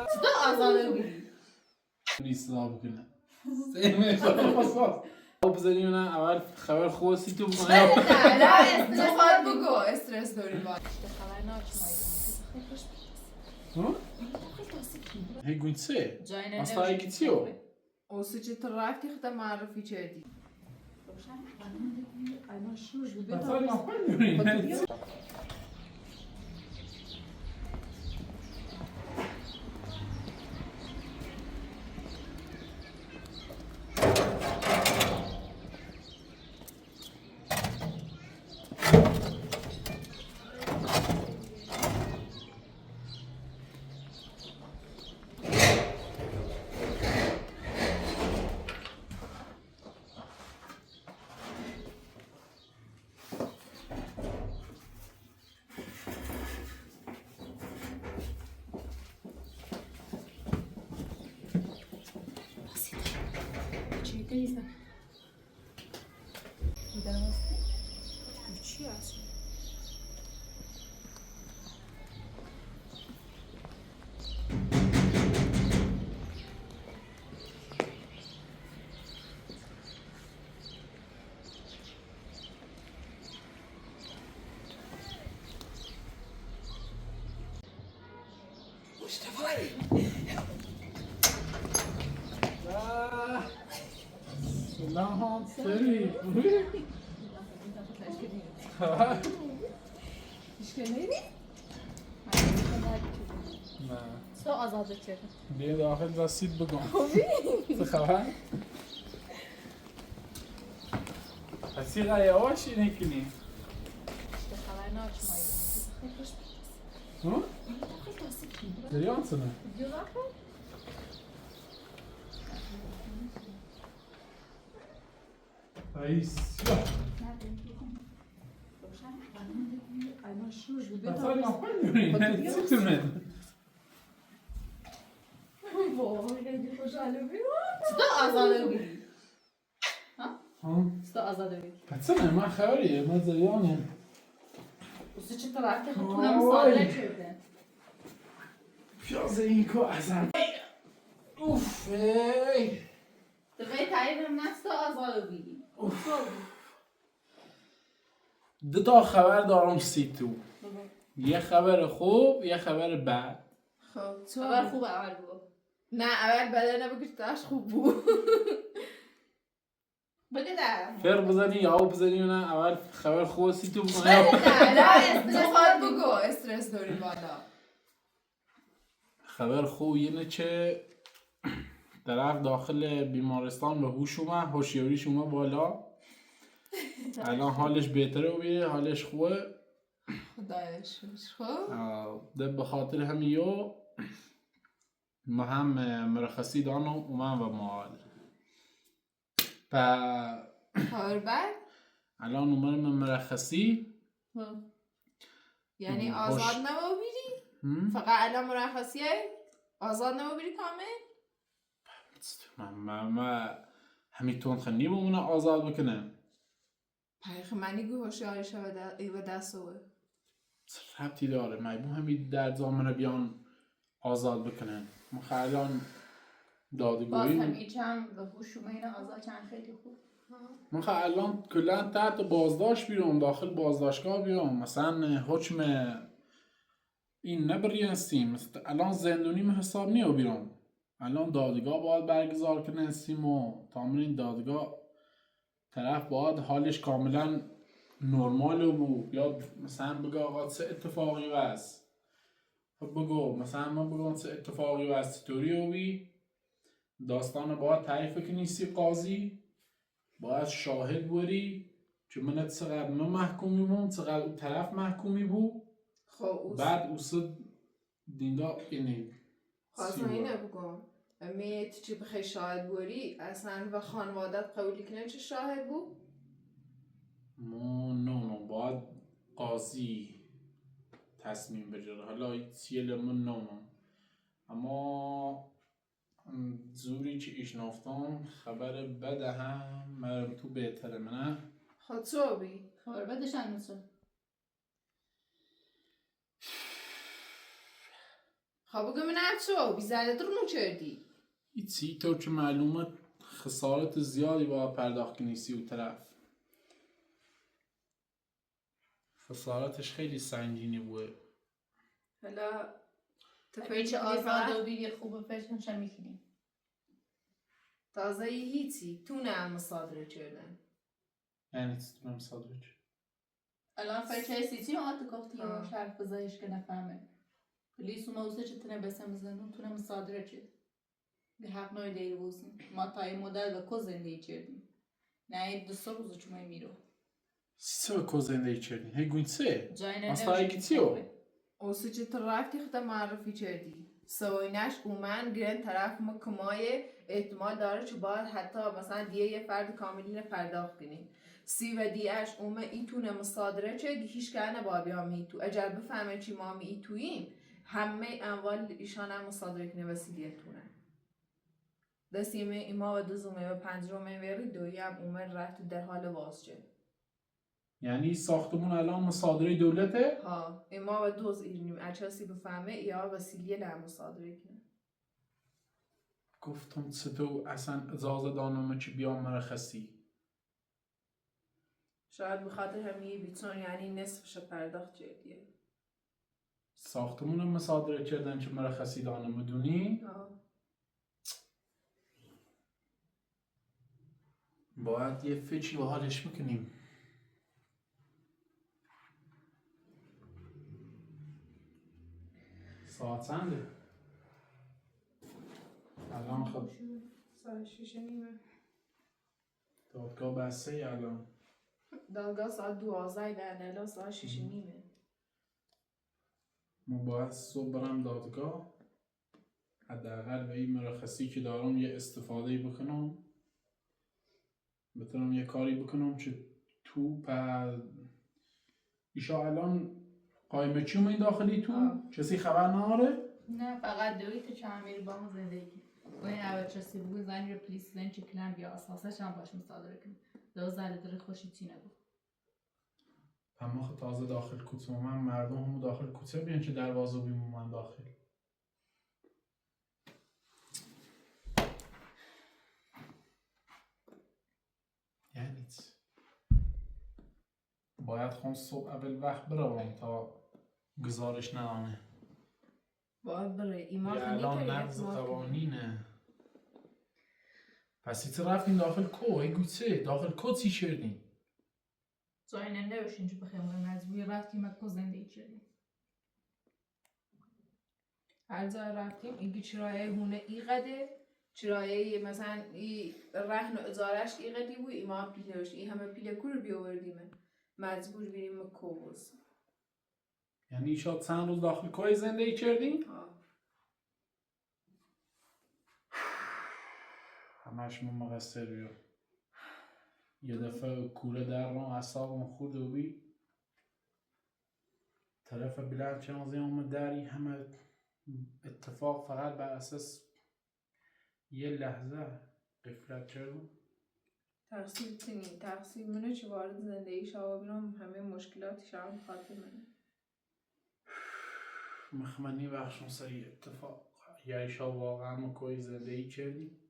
صدا آزاده بگی نیستا بکنه او بزنی نه اول خبر خواستی تو نه استرس باید بگو استرس داری باید خبر هی گوین سه ناچمایی اصلا هی گیتیو او سچه ترافتی خدا معرفی چردی اصلا نفهم چی هست؟ سلام سری نه صدا آزاده چرد بیا داخل رسید بگم چه خبر؟ هستی یواش اینه کنی خبر ناچمایی ها؟ دریان سنه رئیس اصلا نفهم چی من صدا آزاده بگی ها؟ صدا آزاده بگی بچه من خبریه من زریانم اوسه چه ترافتی خودم ساله چرده پیازه این که ازم اوف ای دقیقه تایید هم نه صدا آزاده بگی دو تا خبر دارم سی تو یه خبر خوب یه خبر بد خب خبر خوب اول بگو نه اول بده نبگو که تاش خوب بود بگه نه فرق بزنی یا بزنی نه اول خبر خوب سی تو بگه نه استرس باید بگو استرس داری بالا خبر خوب اینه که طرف داخل بیمارستان به هوش اومد هوشیاریش اومد بالا الان حالش بهتره و بیه حالش خوبه خدایش خب ده به خاطر همیو ما هم مرخصی دانو اومد و مواد خبر بعد الان اومد من مرخصی یعنی آزاد نمو بیری؟ فقط الان مرخصیه؟ آزاد نمو بیری کامل؟ ما همیتون خنی بمونه آزاد بکنه پیخ منی گو هوشیارش و دستوه ربطی داره میبون همی در زامنه بیان آزاد بکنن ما الان دادگویی باز هم ایچم به هوشومه این آزاد چند خیلی خوب من الان کلا تحت بازداشت بیرم داخل بازداشتگاه بیام مثلا حکم این نبرینستیم الان زندونی حساب نیو بیرم الان دادگاه باید برگزار کنه استیم و تامر این دادگاه طرف باید حالش کاملا نرمال بود یا مثلا بگه آقا چه اتفاقی وست بگو مثلا ما بگم چه اتفاقی وست توری و بی داستان باید تعریف کنی سی قاضی باید شاهد بوری که من چقدر من محکومی بودم چقدر اون طرف محکومی بود خب بعد اوسه دیندا اینه خواستم اینه بگم میت چی بخی شاهد بوری اصلا و خانوادت قبولی کنن چه شاهد بود؟ نه باید قاضی تصمیم بگیره حالا سیل من نه اما زوری که ایش نافتم خبر بده هم مرم تو بهتره منه خود تو بی خبر بدش هنوزه خب بگو من چه بی زده رو کردی ایچی تو که معلومه خسارت زیادی با پرداخت کنیسی و طرف خسارتش خیلی سنگینی بوده. حالا تو اگه چه آزاده و بیری خوبه فکر چه میکنیم تازه هیچی تو نه مصادره کردن یعنی چی تو مصادره چه؟ الان فکر سیتی ما تو گفتی آه. یا شرف بزایش که نفهمه پلیس و موزه چطوره بسم بزنون تونه مصادره چه به حق نوی دیر بوسن ما تای مدل و کو زندگی کردیم نه دو سه روز چمای میرو سه کو زندگی کردین؟ هی گوین سه؟ جای اصلا هیچی چیو؟ اوسه چه رفتی خدا معرفی کردی سوینش اومن گرن طرف ما کمای احتمال داره که باید حتی مثلا دیگه یه فرد کاملین پرداخت کنیم سی و دیش اومه ایتونه مصادره چه هیچ کنه با بیام ایتو اگر بفهمه چی ما می ایتوییم همه اموال ایشان هم مصادره کنه وسیلیه تونه دستیمه ایما و دوزومه و پنجرومه ویری دوی هم اومه رفت در حال بازجه یعنی ساختمون الان مصادره دولته؟ ها ایما و دوز ایرنیم اچاسی بفهمه یا وسیلیه لهم مصادره کنه گفتم چه تو اصلا اجازه دانمه که بیام مرخصی شاید بخاطر همین بیتون یعنی نصفش پرداخت کردیه ساختمون مصادره کردن که مرخصی دانمه دونی؟ باید یه فکری با حالش میکنیم ساعت چنده؟ الان خب ساعت 6:30 دادگاه بسته ای الان دادگاه ساعت 12 بعد الان ساعت 6:30 ما باید صبح برم دادگاه حداقل به این مرخصی که دارم یه استفاده بکنم بتونم یه کاری بکنم که تو ایشا الان قایمه چی این داخلی تو؟ کسی خبر نداره؟ نه فقط دوی تو چند میری با ما زندگی و این اول چسی بگو زنی رو پلیس زن چه کلم بیا اساسش هم باش مصادره کنی دو زده داره خوشی چی نگو اما تازه داخل کوچه من مردم هم داخل کوچه بیان که دروازه بیم من داخل یعنی باید خون صبح اول وقت بروم تا گزارش ندانه باید بره ایمان یه خیلی الان نقض قوانینه پس ایت رفتین داخل کو ای گوچه داخل کو چی کردین جای نمیشین چون بخیر مجبوری رفتیم اکو زندگی کردیم هر جا رفتیم ایگی چرایه هونه ایقده چرایه مثلا ای رهن و اجارش ایقدی بود ایمان پیله باشد ای همه پیله کور بیاوردیمه مجبور بیریم کوز یعنی شاد چند روز داخل کوی زندگی کردین؟ همش من مقصر بیو یه دفعه کوره در رو اصابم خورده و بی طرف بلند چنازی آمد داری همه اتفاق فقط بر اساس یه لحظه قفلت کردم تقصیر تنی تقصیر منه چه وارد زندگی شما بیرم همه مشکلاتی شما بخاطر منه مخمنی بخشم سری اتفاق یا ایشا واقعا مکوی زندگی کردی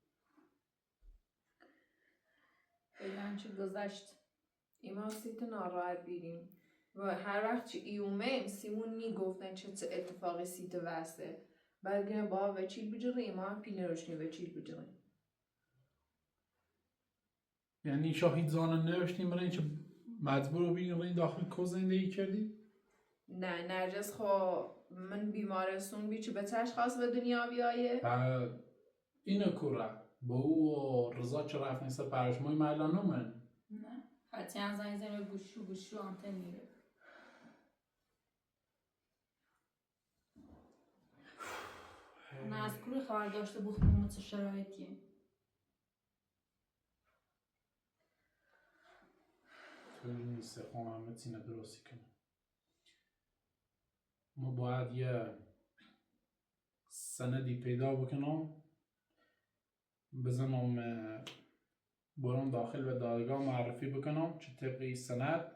فعلا چه گذشت ایمان سیت ناراحت بیریم و هر وقت چه ایومه سیمون نی گفتن چه اتفاقی سیت واسه بعد گرم با وچیل بجره ایمان پیله روشنی وچیل بجره یعنی شاهید زانه نوشتیم برای اینکه مجبور رو بگیم این داخل کو زندگی کردی؟ نه نرجس خو من بیمارستون بی چه بچهش خواست به دنیا بیایه اینو کوره با او و رضا چه رفت نیسته پرشمای ملانو من نه حتی هم زنی زنی گوشو آنتن میره نه از کوری خواهر داشته بخونم چه شرایطیه طوری نیسته خواهم همه تینه درستی کنم ما باید یه سندی پیدا بکنم بزنم برام داخل و دادگاه معرفی بکنم که طبق این سند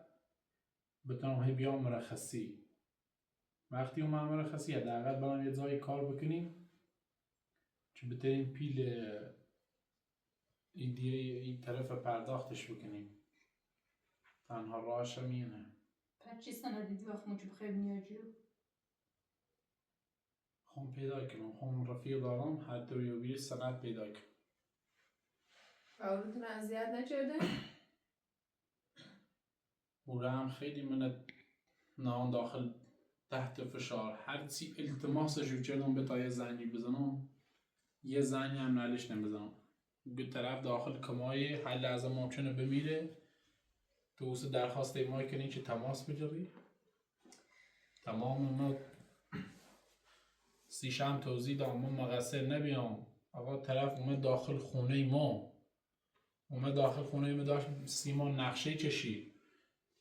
بتونم هی بیام مرخصی وقتی اون مرخصی حداقل برام یه جایی کار بکنیم که بتریم پیل این دیگه این طرف پرداختش بکنیم. تنها راهش هم اینه. پس سند دیدی وقت مچ بخیر نیاجی خون پیدا کنم، خون رفیق دارم حتی بیری سند پیدا کنم. اولتون اذیت نکرده؟ او هم خیلی من نان داخل تحت فشار، هر چی التماسش رو کردم به تا یه زنی بزنم یه زنی هم نلش نمیزنم. به طرف داخل کمای هر لحظه ممکنه بمیره. تو اوسه درخواست ایمای کنی که تماس بگیری. تمام اونا سیشم توضیح دام من مقصر نبیام. آقا طرف اومد داخل خونه ما، اومد داخل خونه ما داشت سیما نقشه کشی.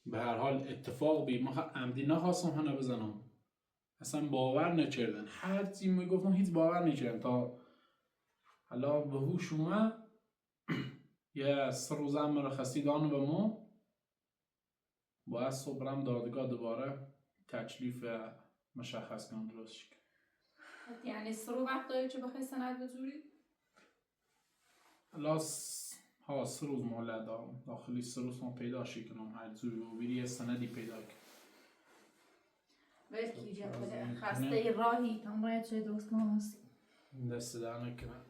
به هر حال اتفاق بی ما عمدی نخواستم هنه بزنم، اصلا باور نکردن. هر چی میگفتم هیچ باور نکردن تا حالا به هوش اومد. یه 3 روزه هم مرخصی دانو به ما باید صبرم دادگاه دوباره تکلیف مشخص کنم درست شد. یعنی 3 وقت داری که بخوای سند بزوری؟ حالا 3 روز مهلت دارم. داخلی 3 روز ما پیدا کنم هر زوری و بیری یه سندی پیدا کنم. باید که ایجاب بده خسته راهی تام باید چه دوست کنم هستی دست در نکنم.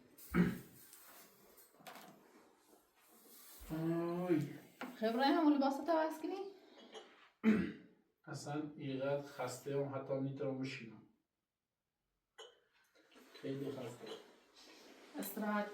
خبره همون لباسات عوض کنی؟ اصلا اینقدر خسته هم حتی نیترم بشینم. خیلی خسته. استراحت.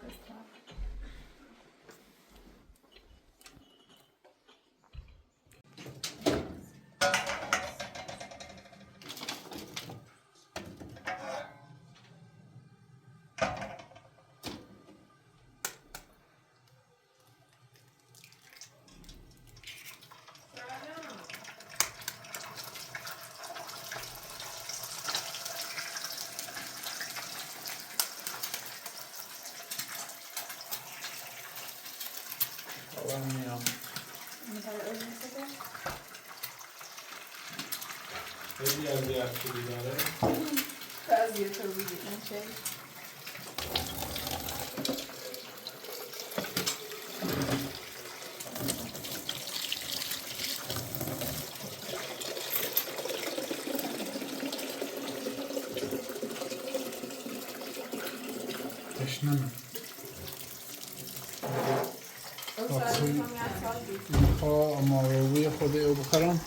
میام خیلی اذیت شدی داره. اذیت رو بگیرن چه؟ تشنمه. اون سر هم یه سال دید. میخوا اما روی خوده او بخرم.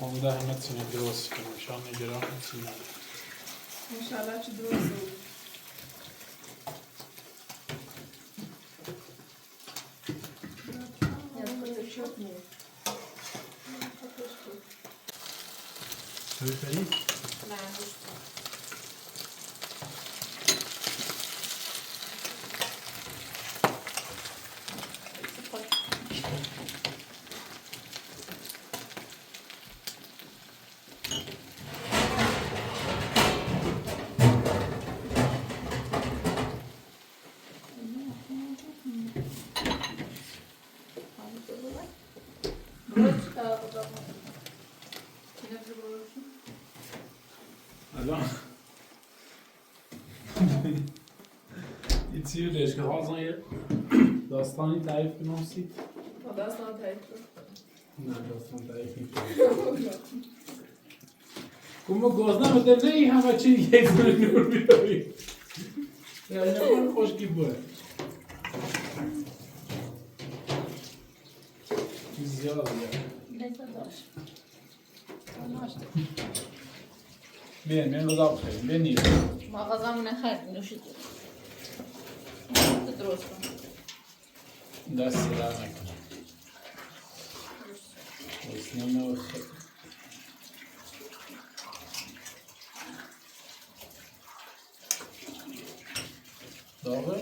خونده همه تونه درست کنم شان نگران تونه. انشالله چی درست بود. توی خیلی؟ نه الان ایتیو لشکه هازان یه داستانی تعریف کنم سید؟ داستان تعریف کن. نه داستان تعریف نکنم. کما گازنم ده نه همه چی یک دونه نور بیاری. یعنی نمان خوشگی بود. زیاد لیتا داشت بیاین غذا بخوریم. بیاین مغازمون خرید نوشید درست کن دست در نکنم. اسنانه و خیلی داغه؟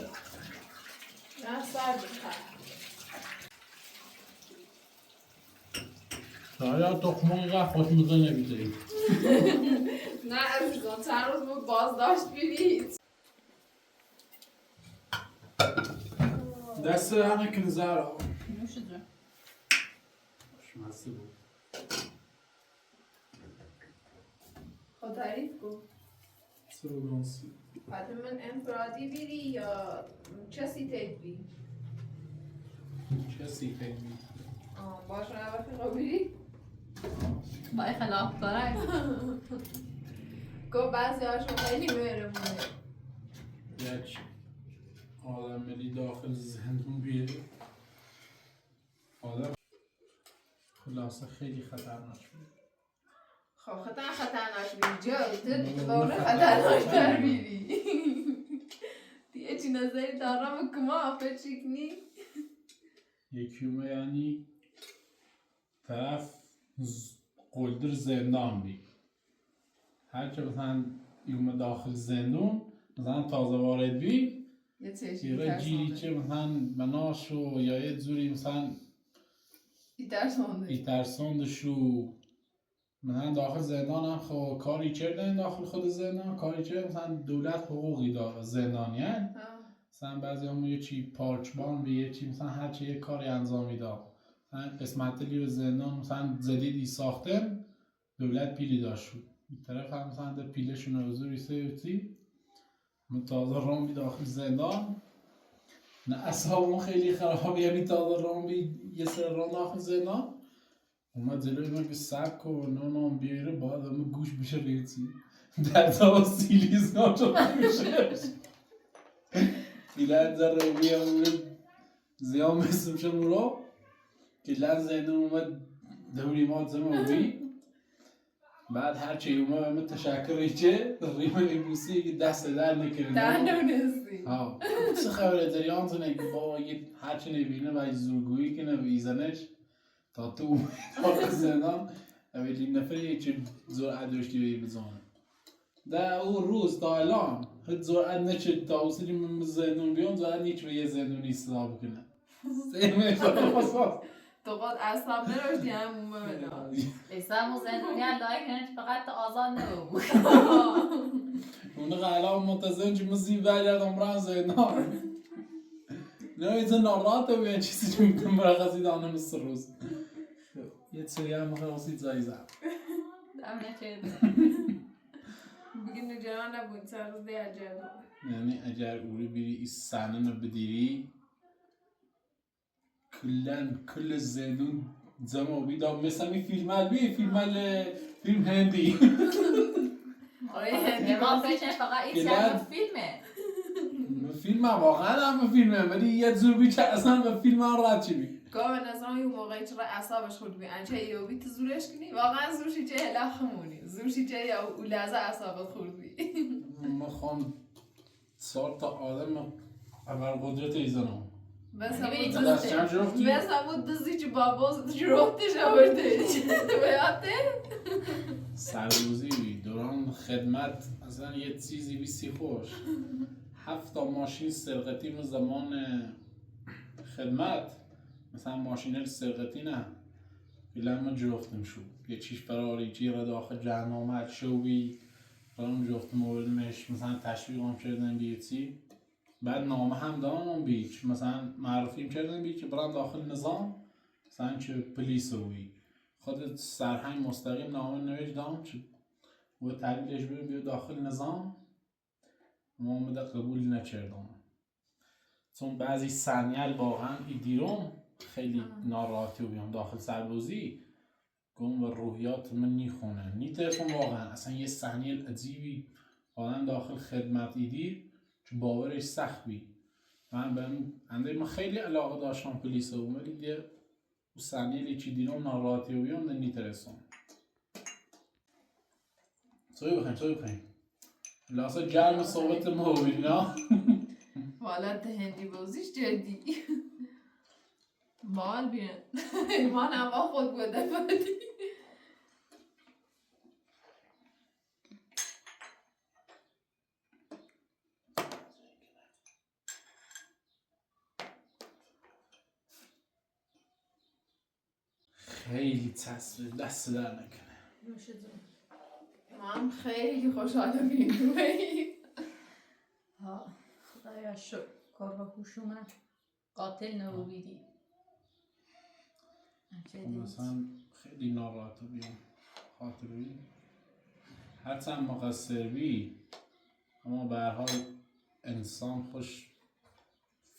نه سر بخیر. شاید تخمه اینقدر خوشمزه نمی‌دهی. نه عزیزان چند روز بود بازداشت بیرید. دست همه که نزارم. نوش جون. خوشمزه بود. خود تعریف کن. سرودانسی. بعد من انفرادی بیری یا کسی تید بی؟ کسی خیلی. باشه رفیقا بیری؟ با خلاف کاره. گفت بعضی هاشون خیلی مهربونه. یک آدم ملی داخل زندون بیره. آدم خلاصه خیلی خطرناک بود. خب خطرناک بیری جو دوره خطرناک تر بیری. دیگه چی نظری دارم کما فچکنی؟ یکیومه یعنی طرف قلدر زندان بی هرچه مثلا یوم داخل زندون مثلا تازه وارد بی یه چشی یه جیری چه مثلا مناشو یا یه جوری مثلا ایترساندشو مثلا داخل زندان هم خب کاری کردن داخل خود زندان کاری کردن مثلا دولت حقوقی داره زندانیان مثلا بعضی همون یه چی پارچبان به یه چی مثلا هرچی یه کاری انجامی دار مثلا قسمت لیو زندان مثلا جدیدی ساختن دولت پیلی داشت شد این طرف هم مثلا در پیلشون حضوری سیوتی من تازه رام بی داخل زندان نه اصحابمون خیلی خرابی یعنی تازه رام بی یه سر رام داخل زندان اومد جلوی من که سب کن نام بیاره باید همه گوش بشه ریتی در تا سیلیز ناشد میشه دیلن زر روی همونه زیان بسیم شد را که لن زندون اومد دوری ما زمان بی بعد هرچه اومد همه تشکر ایچه ریمه ایموسی که دست در نکرد در نونستی ها چه خبره دریان تو نگه با هرچه نبینه و زورگویی که نویزنش تا تو اومد زندان اولین نفری که زرعت داشتی بایی بزانه در اون روز تا الان هد زرعت نچه تا اوسیدی من زندون بیان زرعت نیچ به یه زندونی اصلاح بکنه سیمه شما تو قد اصلا نراشتی هم اومد ایسا زندونیان لایک کنه فقط آزاد نبود. اون الان منتظرم که مزید برگردم برن زندان نه ایزا ناراحته بیان چیزی که میتونم برقصی دانه مثل روز یه سری هم خلاصی زایزم دم نچه بگی نجران نبود سر روز دی اجر یعنی اگر اوری بیری این سنه رو بدیری کل زندون زمان بیدام مثل این فیلم هندی آره هندی ما فکر فقط این چند فیلمه فیلم هم واقعا هم فیلمه ولی یه زور بی که اصلا به فیلم هم رد چی بی گاه به نظرم یه موقعی چرا اعصابش خود بی انچه ایو بی تو زورش کنی واقعا زورشی چه لخمونی زورشی چه یا او لحظه اعصابت خورد بی من خواهم 4 تا آدم اول قدرت ایزنم بس بود دزی چه باباز جروتش آورده بیاته سرروزی دوران خدمت اصلا یه چیزی بیسی خوش 7 تا ماشین سرقتی من زمان خدمت مثلا ماشینل سرقتی نه بیلن ما جفتم شد یه چیش فراری چی را داخل جهنامت شوی فرام جفتم موردمش مثلا تشویقم کردن بیتی بعد نامه هم دارم بیچ مثلا معرفیم کردن بیچ برام داخل نظام مثلا چه پلیس روی خودت سرهنگ مستقیم نامه نوشت دام چه و تحلیلش بیا داخل نظام ما اومده قبول نکردم چون بعضی سنیل واقعا ایدیروم خیلی ناراحتی بیام داخل سربازی گم و روحیات من نیخونه نیترفم واقعا اصلا یه سنیل عجیبی آدم داخل خدمت ایدیر که باورش سخت بی من خیلی علاقه داشتم پلیس رو ولی دیگه او سنیلی چی دیروم ناراحتی بیام ده نیترسم سوی بخیم لاسه جرم صحبت ما ببینم حالت هندی بازیش جدی مال بیان ایمان هم با خود بوده بودی خیلی تصویر دست در نکنه. نوش جون. من خیلی خوشحالم این دوی. ها خدایا شکر کار با هوش اومد قاتل نبودی. مثلا خیلی ناراحت بیام خاطری هرچند مقصر بی اما به هر حال انسان خوش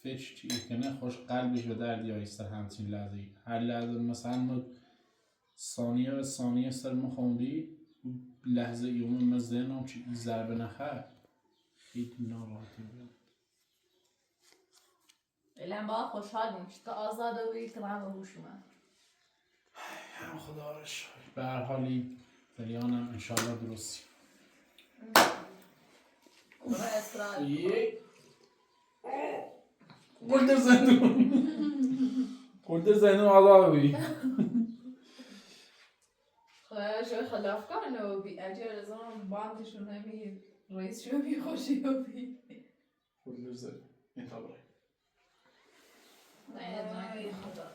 فچ چیه کنه خوش قلبش به دردی آیسته همچین لحظه هر لحظه مثلا ما ثانیه به ثانیه سر مخوندی لحظه یوم من ذهنم چی ضربه نخورد خیلی ناراحت بیام الان با خوشحال میشه تا آزاده بودی که من با هوش اومد. هم خدا رو شکر به هر حالی فریانم انشالله درستی برو اسرائیل یک گلدر زندون گلدر زندون آزاد بی خدایا شوی خلافکار نبودی. اجر از اون باندشون نمی رئیس شو بی خوشی بی. گلدر زندون انتظار ای خدا.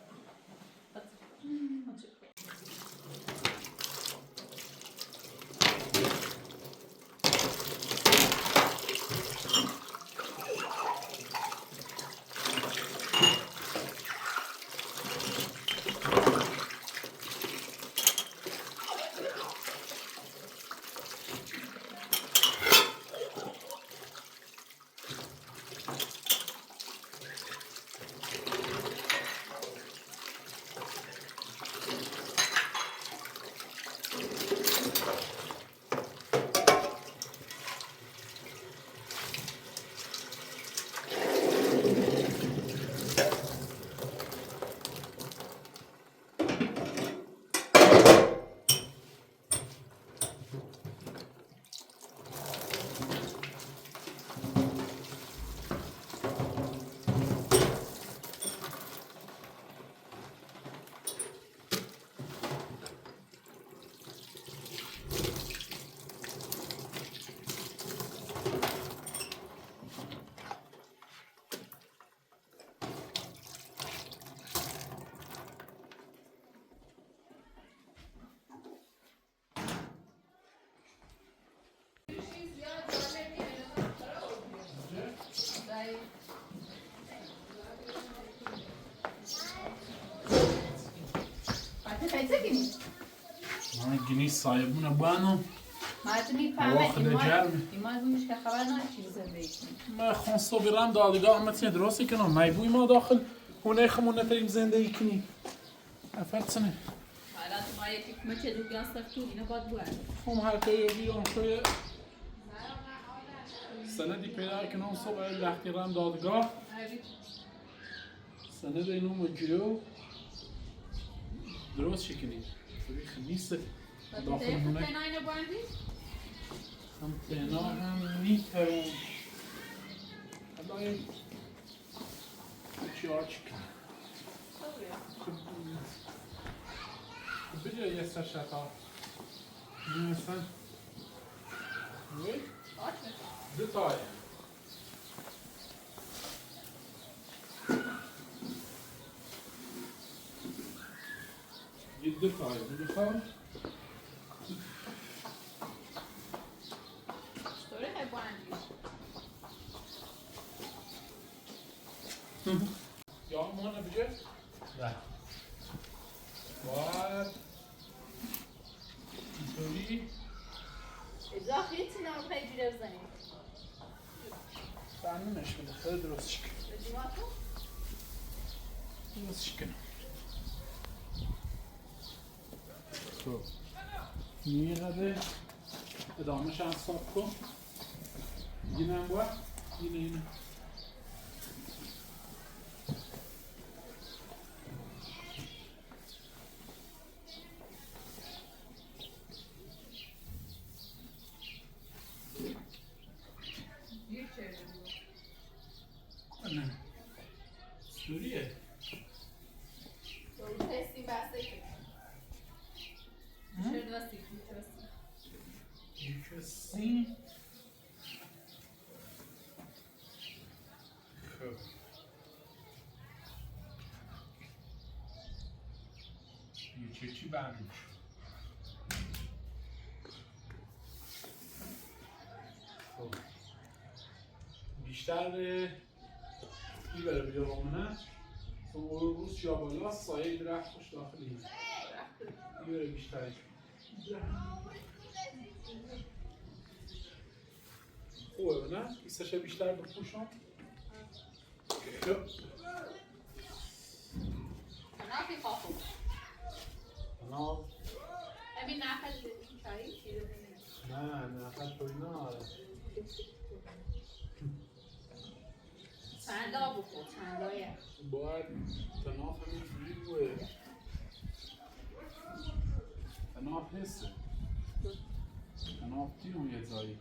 من گنی سایبونه بانم مردم میفهمه واخد جرم ایمان بویش که خبر نداره چی زندگی کنی. ما خونسو بیرم دادگاه متین درستی کنم میبوی ما داخل هونه خمون نتریم زندگی کنی افرسنه حالا تو ما یکی کمه چه دوگیان سفتو اینو باید بود هم هر که بیام توی سندی پیدا کنم صبح لختی رم دادگاه سند اینو مجیو درست شکنی توی خمیسه داخل هونه اینو باندی؟ هم پینا هم میترون حالا چی آرچ کنی بجا یه سر شتا مثلا وی دو تای یه دو تای بخوام چطوری خیلی باندی؟ یا مونه بجا نه باید اینطوری ازا خیلی نام خیلی جیره بزنیم بندونش بده خیلی درست شکن رجیماتو؟ درست شکنم خب میقدر ادامهش هم صاف کن اینه هم باید اینه نه سوریه تستی بسته که چرا دستی کسی خب چی بندش خب بیشتر این بره بیرامونه تو روز یا بالا سایه درخت خوش داخلی این بره بیشترش خوبه نه؟ ایستشه بیشتر به خوشم نافی خواهد نه همین نفل چایی چیزی نه نفت توی نه آره چند لا بخور چند لایه باید تناف همینجوری بوه تناف هسته تناف دیرون یه جایی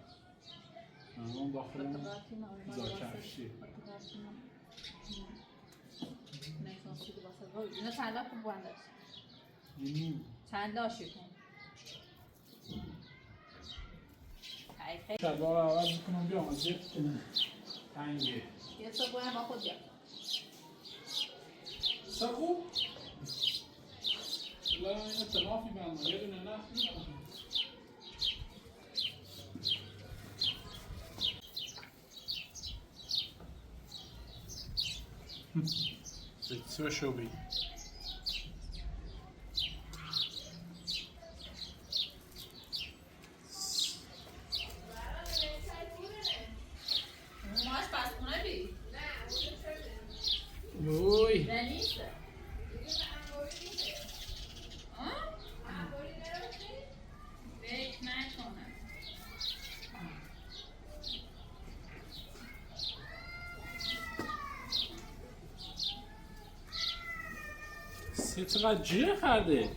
اون داخل اون زاکرشی اینو چند لا خوب بندش اینی چند لاشی کن شلوار عوض میکنم بیام از یک تنگه یه صبح باید با خود بیام سخو لا این تنافی بندم یه دونه نفت میکنم سوى شو بي ماش پس خونه بی اوی نیست فکر نکنم سه چقدر جیره خرده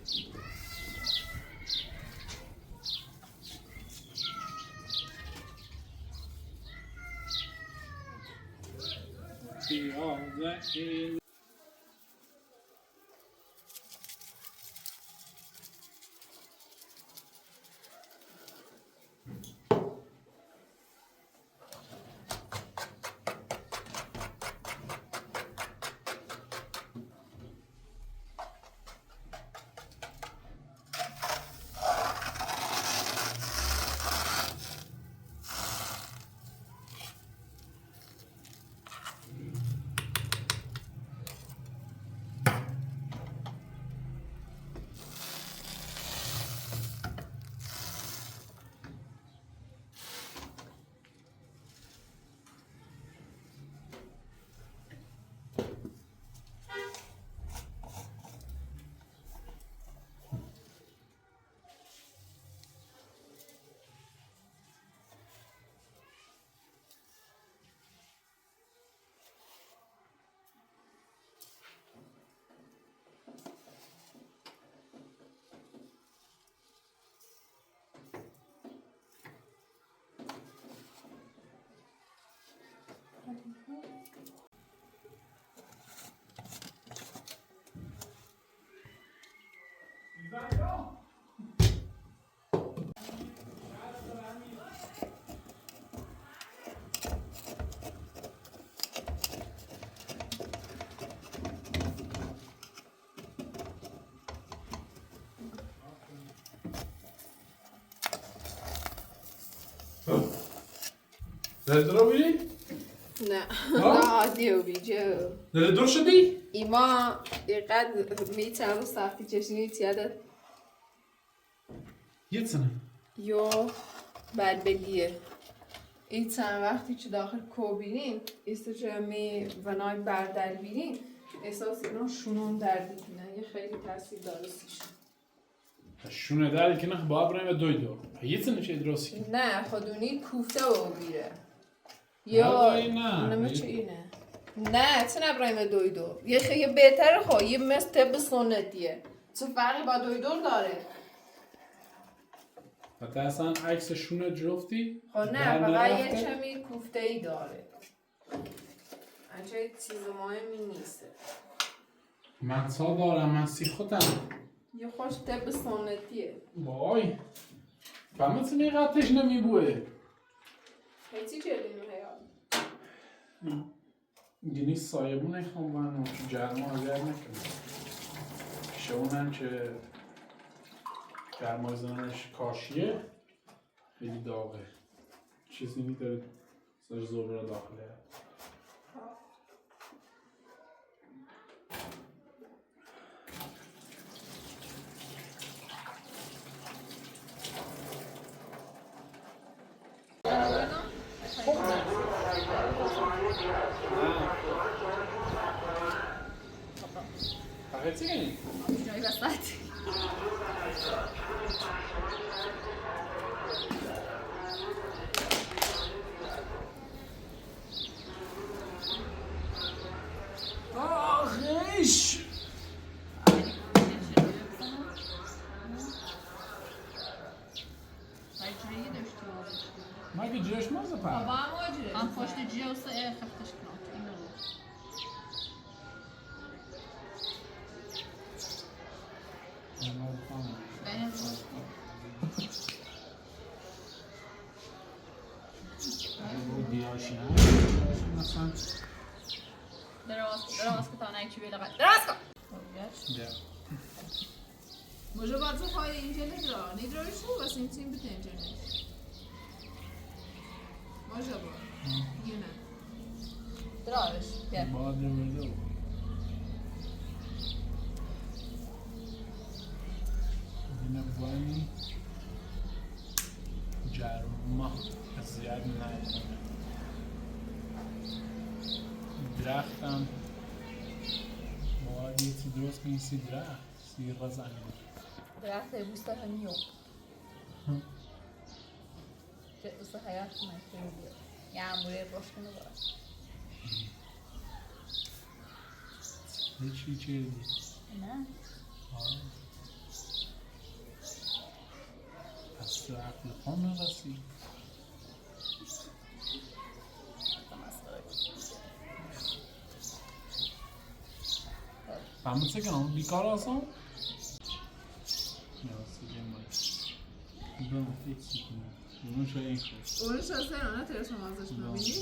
دلدرو بیری؟ نه ها؟ نه عادیه بیجه دلدر شدی؟ ایما اینقدر میتن رو سختی چشنی تیادت یه تنه یا بلبلیه این چند وقتی که داخل کو بینیم ایسته که می ونای بردر بینیم احساس اینا شونون درد کنن یه خیلی تاثیر داره سیش شونه داری که نه باید بریم دوی دو یه تنه چه درستی؟ نه خودونی کوفته و بیره نه نمه چه اینه نه چه نبرایم دوی دو یه خیلی بهتره خب یه مثل طب سنتیه چه فرقی با دوی دور داره و تا اصلا عکس شونه جفتی؟ خب نه فقط یه چمی کوفته ای داره انچه چیز مهمی نیست من سا دارم من سی خودم یه خوش طب سنتیه وای فهمت میقدش نمیبوه هیچی جلینو هیا گینی سایبون نخوام من گرما اگر نکنم پیش که اونم که گرمایزنش کاشیه خیلی داغه چیزی میداره سر زبره داخله فقط چی؟ جایی وسط آخیش مگه جرش مازه پر؟ بابا هم واجره هم پشت جیه و سه خفتش کنم این رو بین دیاشی نه مثلا دراز کتانه ایچی بیله قد دراز کن Może bardzo fajnie idzie nidro. Nidro już u was nic nie będzie. Może bo. Yine. دراش بیا باید نمیدو اینه بایی جرما زیاد نه درختم باید یه چی درست کنی سی درخت سی رزنگ درخت بوسته همیو که اصلا حیات کنه یه اموره روش کنه برای هیچی چیزی نه پس تو عقل خون نرسی فهمت چه کنم بیکار هستم؟ نه سیگه مای برم فیکسی کنم اونو شاید این خود Onu şahsen ona terasa mazlaşma beni.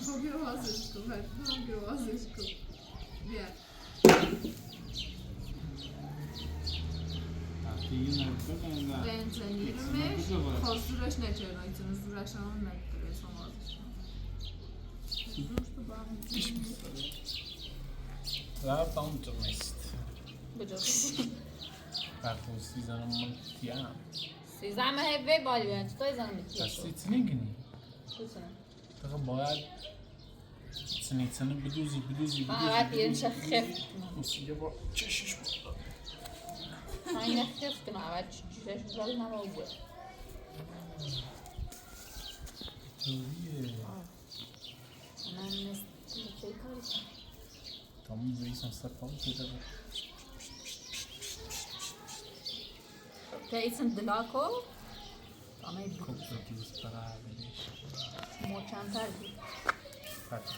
Çok bir vazgeçtim. Çok bir vazgeçtim. Gel. Benzeniyle kosturaş ne çevraytınız? Zuraşamam ne terasa mazlaşma. رفتم تو مست بجاست برخواستی زنم من تیم سیزم هفته باید بیان چطوری زنم میتیه پس شد ایتنه گنی بسنم تقا باید ایتنه بدوزی فقط یه چه خفت کنم یه با چشش بود من اینه خفت کنم اول چشش زل نما بود طوریه من نست چه کاری تمام بیسم سرطان پیدا بود تا ایسن دلاکو تامه بود خوب شد دوست برابرش موچانتر بود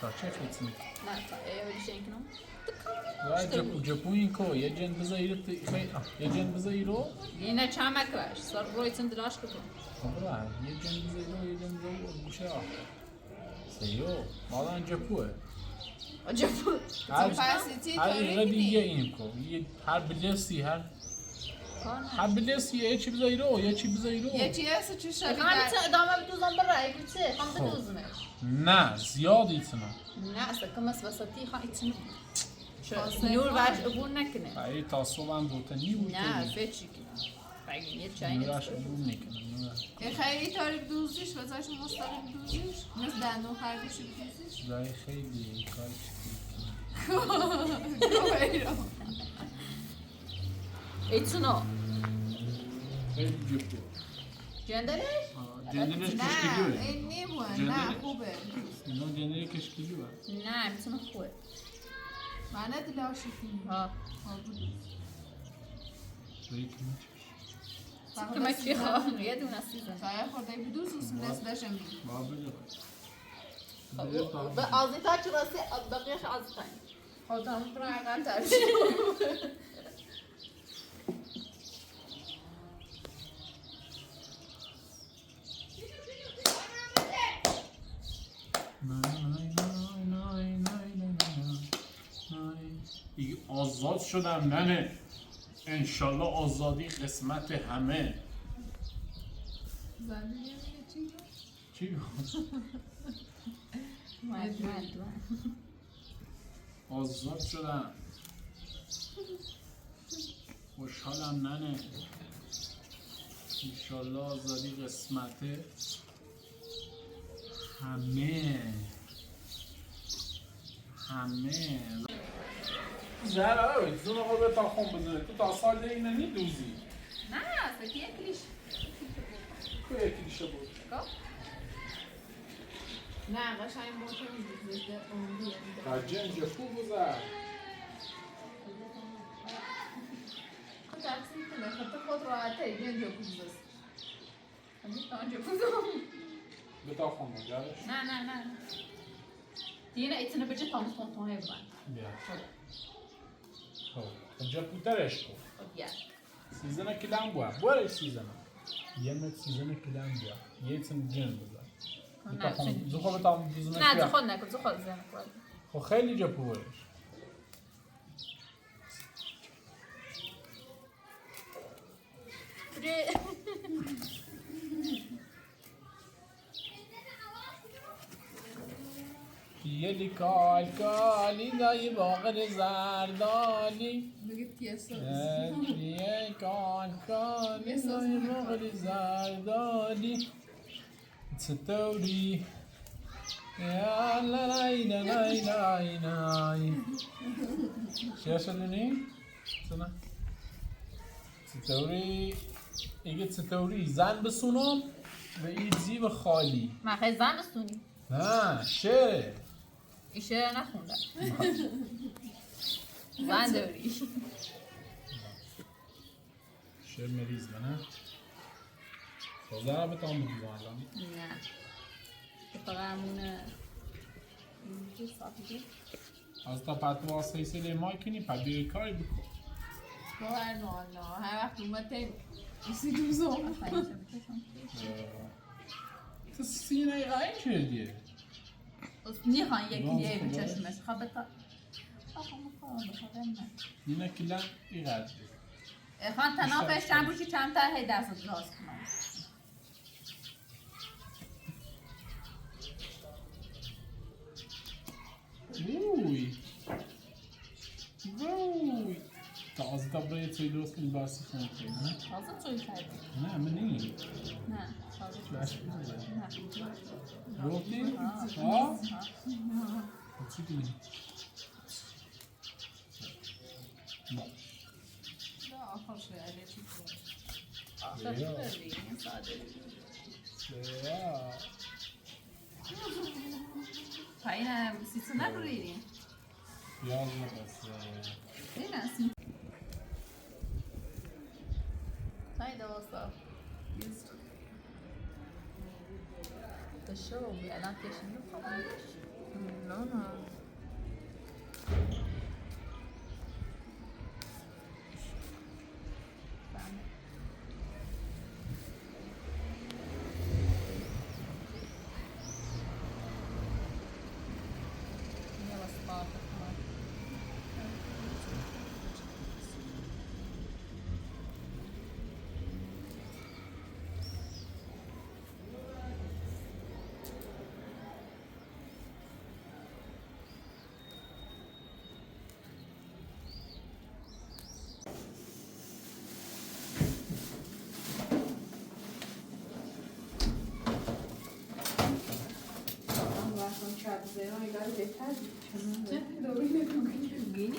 تا چه ایتنه نه تا ایه شین کنم و جپوین کو یه جن بزایرو یه جن بزایرو اینه چمک باش سر رو ایسن دلاش کتون خبره یه جن بزایرو یه جن بزایرو گوشه سیو مالان جپوه عجبو هر غدی یه این کو هر بلسی هر بلسی یه چی بزایرو یه چی بزایرو یه چی هست چی شبیه من میتونم ادامه بدوزم برای چه خواهم بدوزمش نه زیاد ایتنا نه اصلا کم از وسطی خواهی ایتن خاصه نور خواهی. وش عبور نکنه ای تاسو من دوتا نیو نه فچی کنم بگیم یه چایی نورش نیست عبور میکنه یه خیلی تاریک دوزیش و زایش مستقیم دوزیش مثل دندون خرگوشی دوزیش جای خیلی کار ایتونو خیلی جپو جندلش؟ جندنش نه کشکیلوه این نیمونه جندلش؟ نه خوبه اینا جندنی کشکیلوه نه میتونه خوبه من دلاشی کنیم ها جایی که که من چی خواهم یه دونه سیزن شاید خورده بدوز اسم نست داشتم بید با بجا به آزیتا چی راستی بقیهش آزیتا خودم تو اقل ترشی آزاد شدم ننه. انشالله آزادی قسمت همه. زنده نمیگه چی بود؟ چی بود؟ آزاد شدم. خوشحالم ننه. انشالله آزادی قسمت همه. زهرا زون آقا به تا خون بزنه. تو تا سال دیگه نمیدوزی. نه سکی یک کلیش تو یکی دیشه بود. نه قشنگ موتور می‌دوزه اون راجع اینجا خوب بزن. خود تقسیم کنه خود خود راحته اینجا کوزه همین کوزه به تا خون بزنش. نه دیگه ایتونه بچه تاموز تونتون هی بیا. خب اینجا پوترش کن. خب بیا سیزن کلام بوا سیزن. یه مت سیزن کلام بیا. یه تن جن بزن. به تا خون زخو به تا بزنش. نه زخود نکن زخود زن کن. خب خیلی جا پوش. یه کالی دایی باقر زردالی. بگه تیسا یه کالی دایی باقر زردالی. چطوری؟ یا لای لای لای لای. چه شدونی؟ سنا؟ چطوری؟ ایگه چطوری؟ زن بسونم و این زیب خالی. من خیلی زن بستونی نه شعره. این شعر نخوندم زن داری شعر مریض نه؟ خوزه بتام بگیرم الان. نه فقط همونه اینجا صافیده از تا پتو سیسل مای کنی پا بیای کاری بکن. باور نه هر وقت اومده اسی دوزم تو سینه قایم کردیه. میخوان یکی دیگه به چشمش خواه بتا اینه کلن ایقدر خواهن تنافش چند بوشی چند تا هی دست راست کنم ووی تازه تا برای توی درست کنی برسی خونه کنی نه؟ تازه توی کردی نه من نیم نه تازه فلش بزن نه روتی؟ ها؟ چی کنی؟ نه آخر شده چی کنم آخر داری این ساده یا پایین سیسو نبریدیم یاد نبسته این هستی تایی دوستا The show we are not getting the problem. نه زیرا اینا رو بهتر چه دوری نکنی گینی؟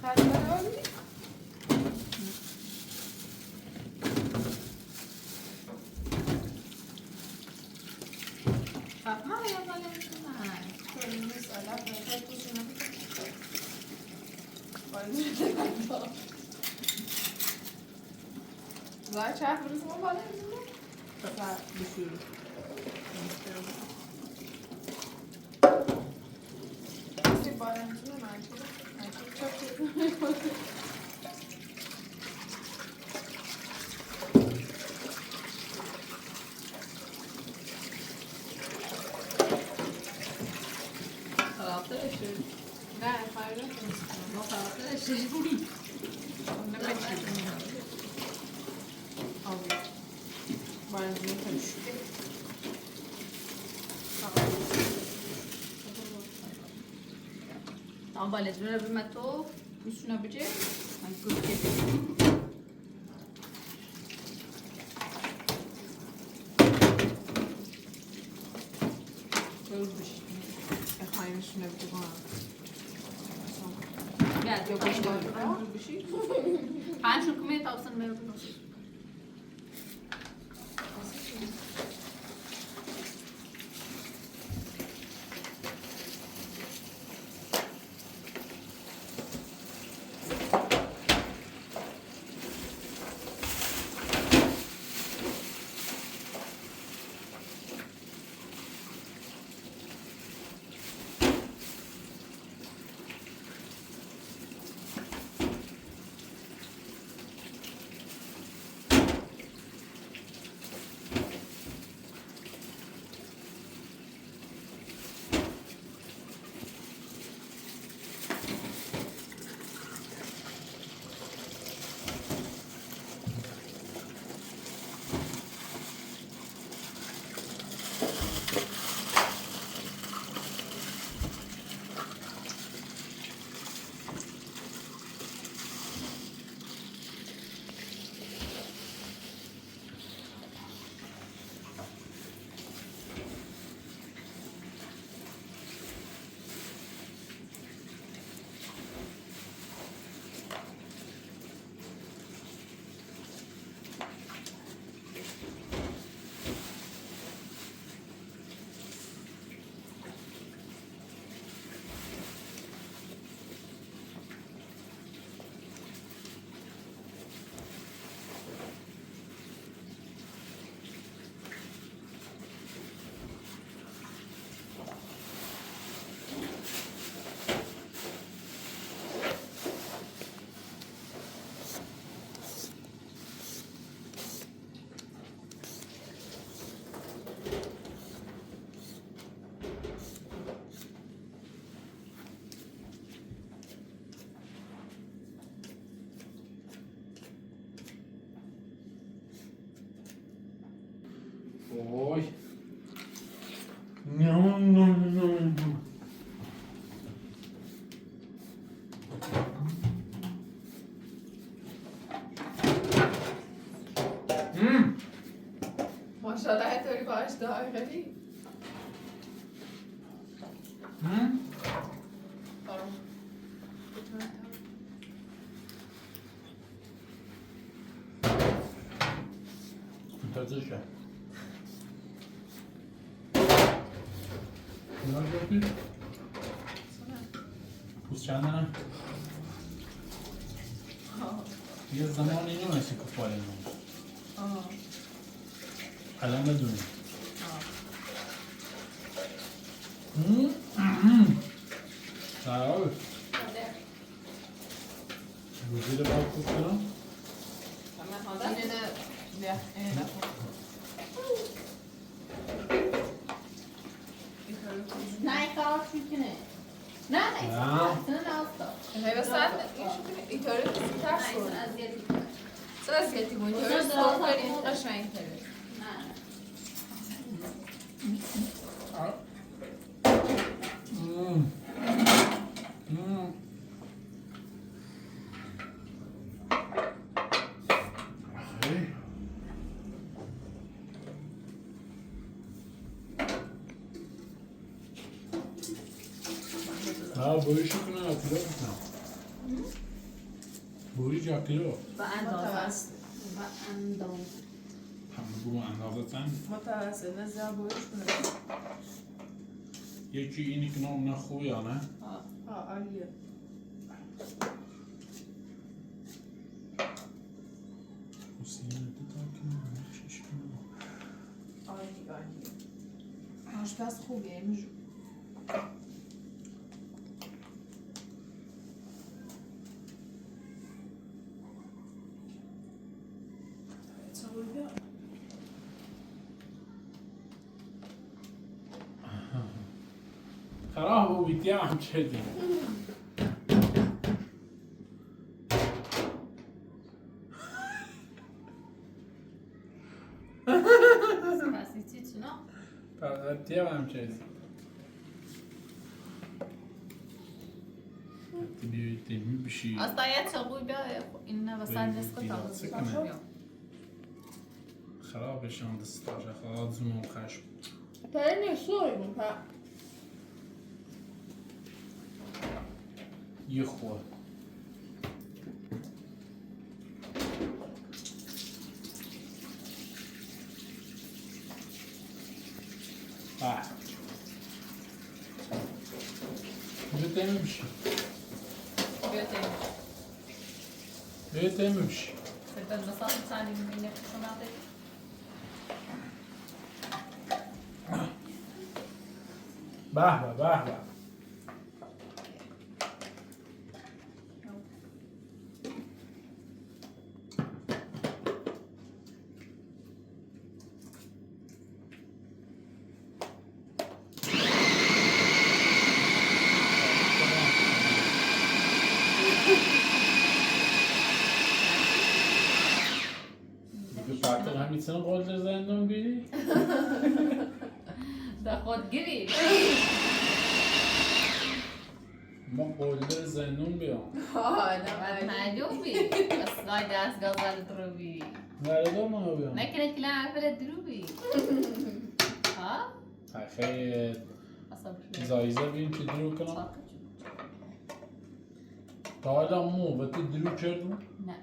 خیلی برای Papá, ya vale más. کنی مثلا بهتر توشون و چه بروز ما بالا میزنم Papá, bishuru. سی بالا میزنم منچه چه خلاصه شد. نه فردا ما خاطرش Tamam balezure bime to üstüne bıcı. Ben kırk خواهیمشونه بگو Gel yok Kaç var? bir şey. Hangi şu kumayı tavsiyen mi yapıyorsun? Oy. Nom nom nom. ماشاءالله اینطوری باش دار خیلی منتظر Bunlar gördün. Pus çandana. یه زمانی نمیشه که پایین بود. الان بدونی. Sağ روزی رو باید خوب کنم. Nej, klart mycket nej. Nej, sen är allt då. Nej, vad sant? اینطوری ترس Nej, بود. sen är det چرا اذیتی بود؟ اینطوری سرخ بریم قشنگ‌تره. Nej. بوریشو کنه آتیلا بکنم بوری جاکیلو Vad andas? Vad andas? همه بو اندازه زن متوسط نه زیاد بویش کنه. یکی اینی که نام خوبی یا نه؟ عالیه. عالیه. آشپز خوبیه اینجور. خراب و بیتیا هم چه دیم تیه هم چیزی بیایید تیمی بشی اصلا یه چقوی بیا این وسط نسخه تا خرابشان دستاش خواهد زنون خشم تره نشوری بون پا یه خواه بیا تیمی بشی بیا تیمی بشی سرطان مثلا ثاني من شناطي به به به میتونم قول زندون بیدی؟ ده خودگیری ما قول زندون بیام نه معلومي بس لا داس قال دروبي نرده ما بیام نكرت لا عفله دروبي ها خیلی زایزه بیم چی درو کنم؟ تا حالا مو و تو درو کردم؟ نه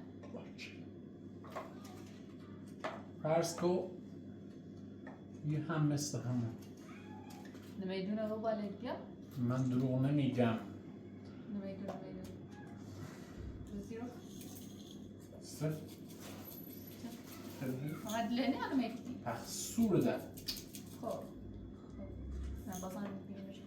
فرض کو یه هم مثل همون نمیدونه رو بالد بیا من دروغ نمیگم نمیدونه زیرو صفر فقط لنی انا میگی پخسور ده خب من بازم میبینمش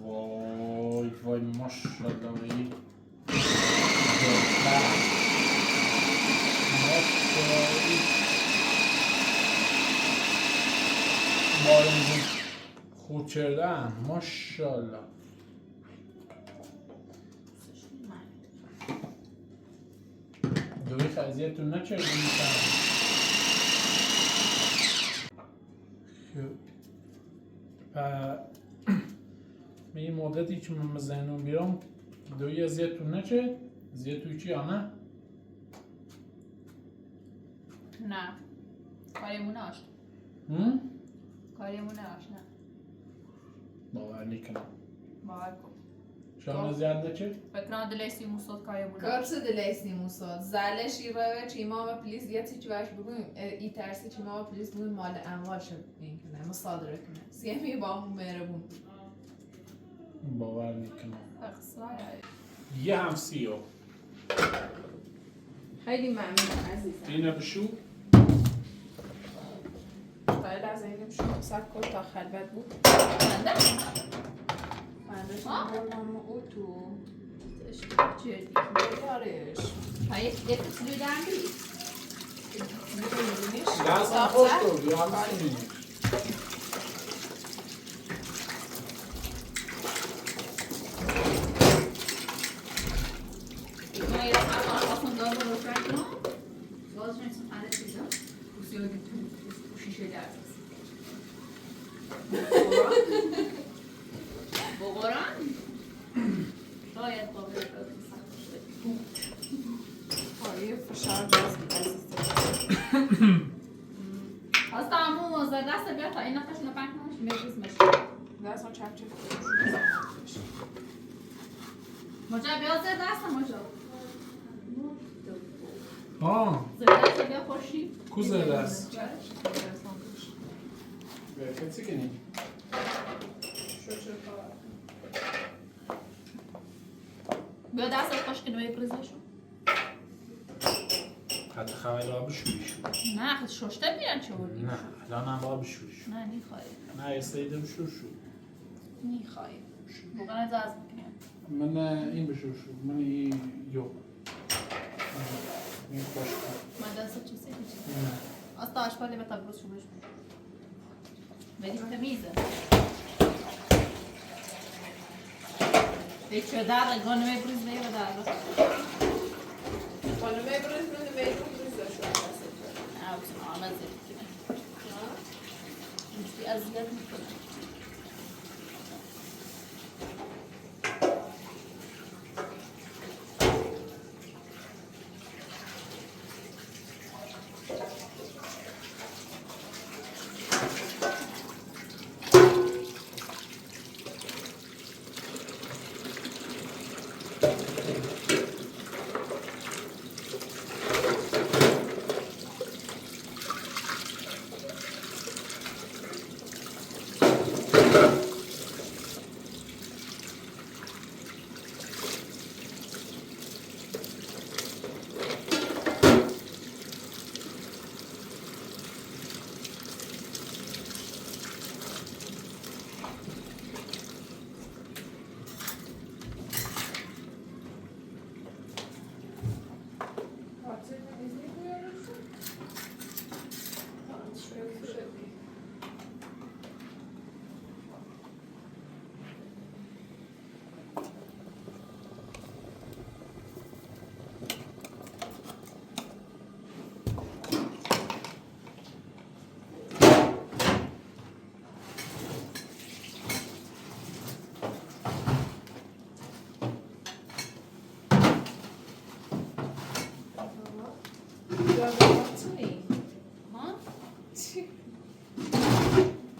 وای وای ماشاءالله ای مارمون خود کردن ماشاءالله دوی خزیتون نکردیم به این مدتی که من زنون بیرم دوی ازیتون نکرد زیتون چی یا نه؟ نه کاریمونه آشنا کاریمونه آشنا باور نکنم باور کن شما زیاد نکرد؟ فکران دلیسی موساد کاریمونه Karşı dileysni Musa. Zerleşi ve çiğma ve pliz yeti çivaş bugün itersi çiğma ve pliz bugün mal enval şed mümkün. Mısadır ekne. Siyemi bağım merabun. باور نکنم اخصائي یه هم سیو خیلی ممنونم عزیزم. اینه بشو خیلی از اینم شما سب کن تا خلوت بود. بنده من داشتم بردم او تو. چیردی بیارش. هایی اتسلو دندی میدونیش؟ لازم خوش تو یا هم سیمی ما یه اصلا گاز رو روشن کنم گاز رو نیستم حاله چیزا بسیار تو شیشه درد است بقران شاید قابل شد آره فشار باز بود عزیزم. اصلا همون مزد دست بیا تا این نفش نپنگ نمش میریز میشه دست ما چپ چپ. مجا بیا زیر دست مجا آه زیر دست بیا خوشی کو زیر دست؟ به کسی کنی؟ بیا دست خوش کنه بریزه شو حتی خواهی را بشوریشو نه خیلی ششته بیان چه بودی نه الان هم را بشوریشو نه نیخوایی نه یه سیدم شو نیخوایی بگن از میکنه من این بشوشو من این یو این خوش کن من دست چیزی کچی نه اصلا آشپالی به تبروز شو بشو بدی تمیزه دیگه در گانه میبریز بیه و در خانم ابراز من میدون بریزه شو. نفسم عمل زیاد کنه اینجوری اذیت میکنه. ها؟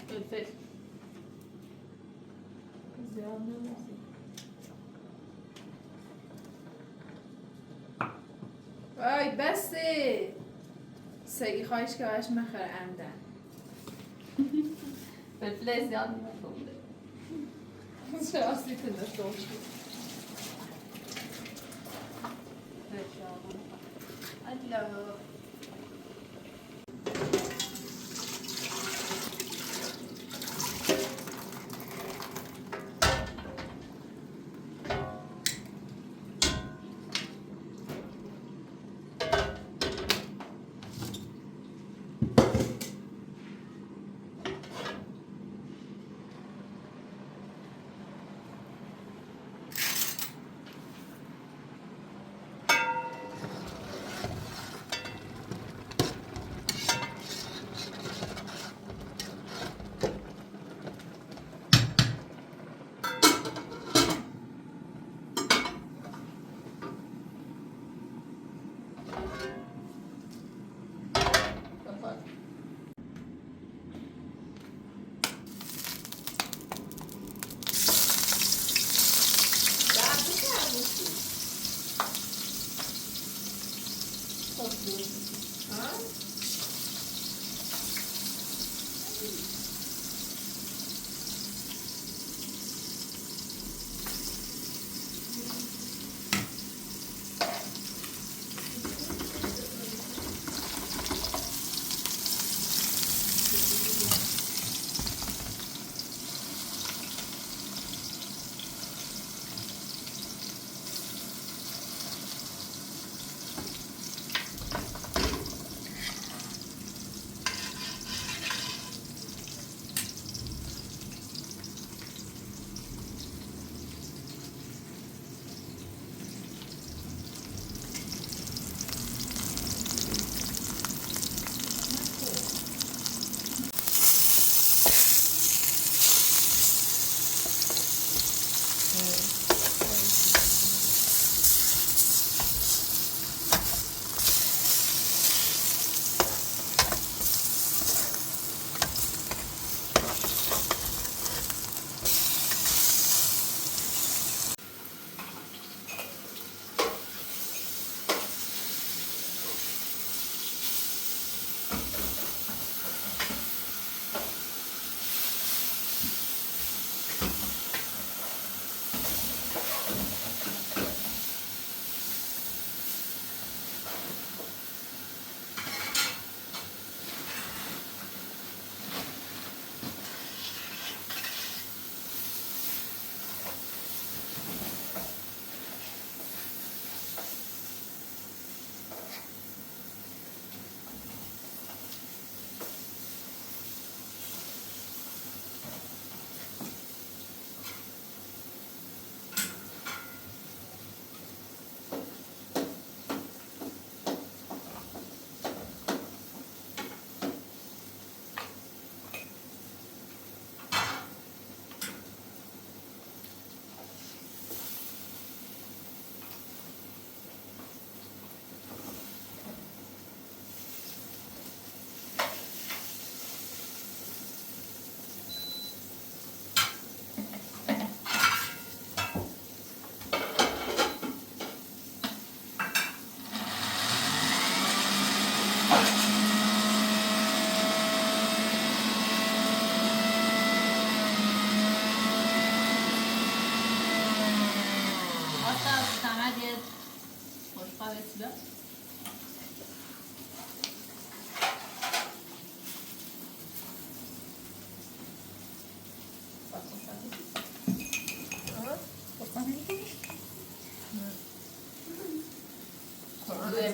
فلفل وای بسه سگی خواهش که باش مخر عمدن فلفل زیاد نمی‌کنه. چه آسیب داشته باشی الله da.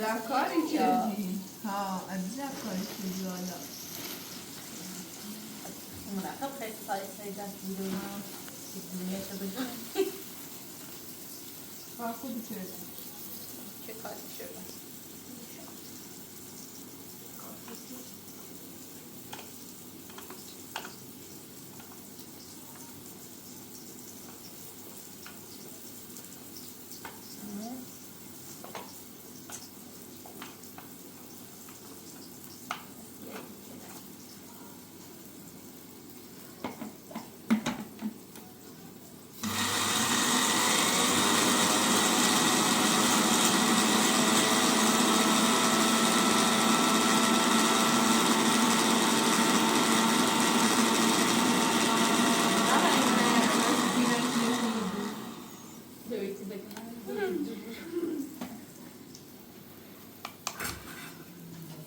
از کاری کردی ها از کاری کردی حالا مرتب خیلی سایه دست بیرونم دنیا چه بجا کار خوبی کردی چه کاری شده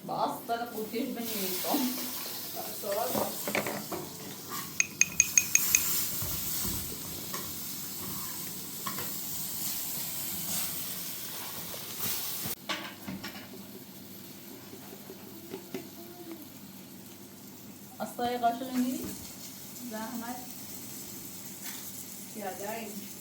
باستر قوتیش بنویسم اصلا قاشق میری زحمت یادم